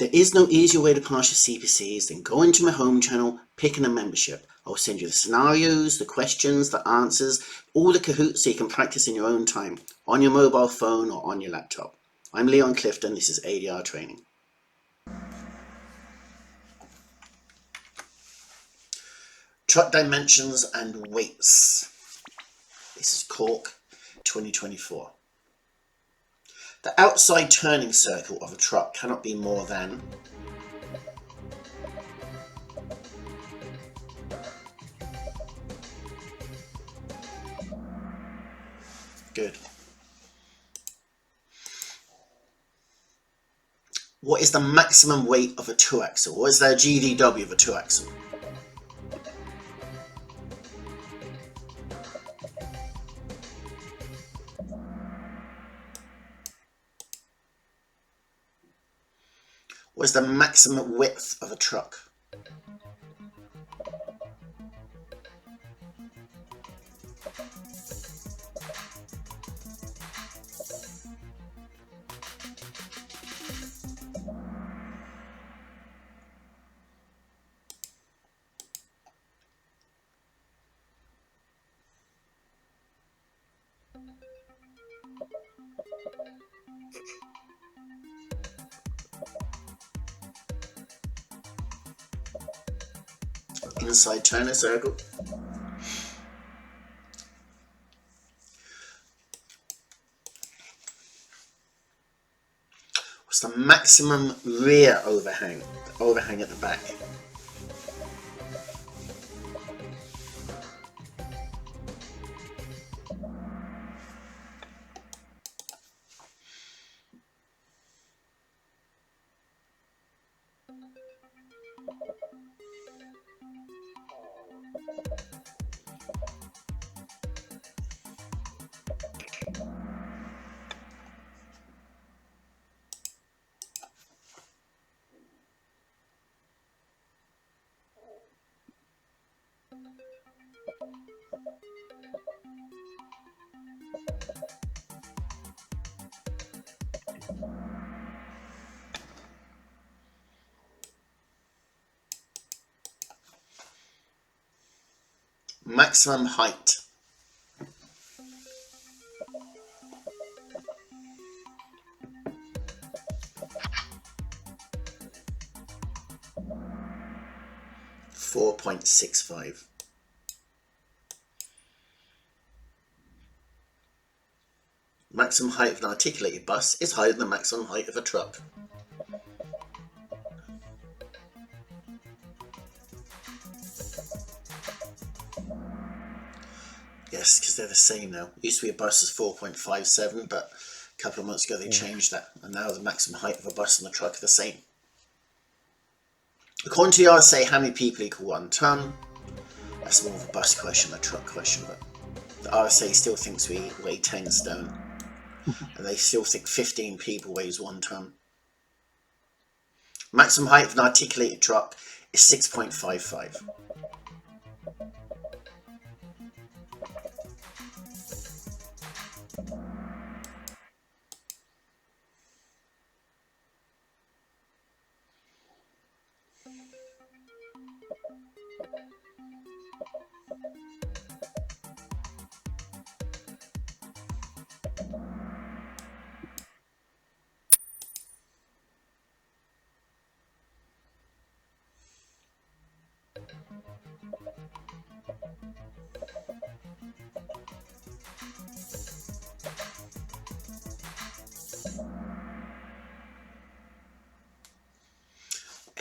There is no easier way to pass your CPCs than go into my home channel, picking a membership. I'll send you the scenarios, the questions, the answers, all the Kahoots so you can practice in your own time, on your mobile phone or on your laptop. I'm Leon Clifton, this is ADR Training. Truck dimensions and weights. This is Cork 2024. The outside turning circle of a truck cannot be more than good. What is the maximum weight of a 2-axle? What is the GVW of a 2-axle? What is the maximum width of a truck? Inside turning circle. What's the maximum rear overhang? The overhang at the back. Maximum height. .65. Maximum height of an articulated bus is higher than the maximum height of a truck. Yes, because they're the same now. It used to be a bus is 4.57, but a couple of months ago they changed that, and now the maximum height of a bus and the truck are the same. According to the RSA, how many people equal 1 ton? That's more of a bus question than a truck question, but the RSA still thinks we weigh 10 stone, and they still think 15 people weighs 1 ton. Maximum height of an articulated truck is 6.55.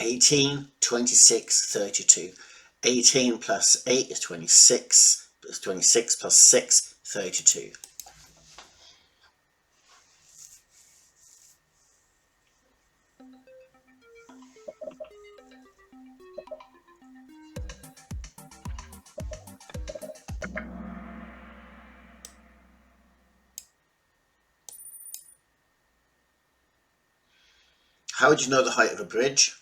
(18, 26, 32). 18 plus 8 is 26, plus 26 plus 6, 32. How would you know the height of a bridge?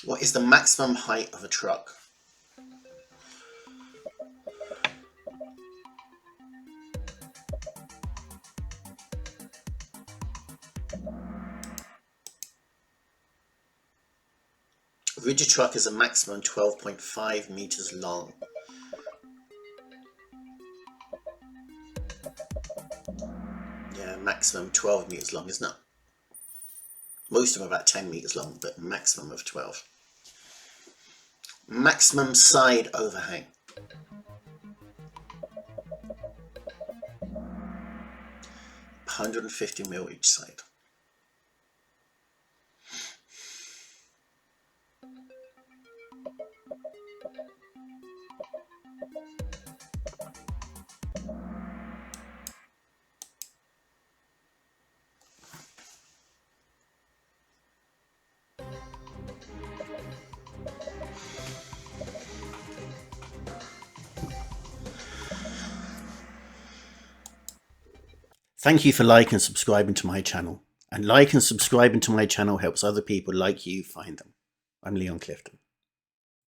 What is the maximum height of a truck? A rigid truck is a maximum 12.5 meters long. Yeah, maximum 12 meters long, isn't it? Most of them are about 10 meters long, but maximum of 12. Maximum side overhang. 150 mm each side. Thank you for liking and subscribing to my channel. And like and subscribing to my channel helps other people like you find them. I'm Leon Clifton.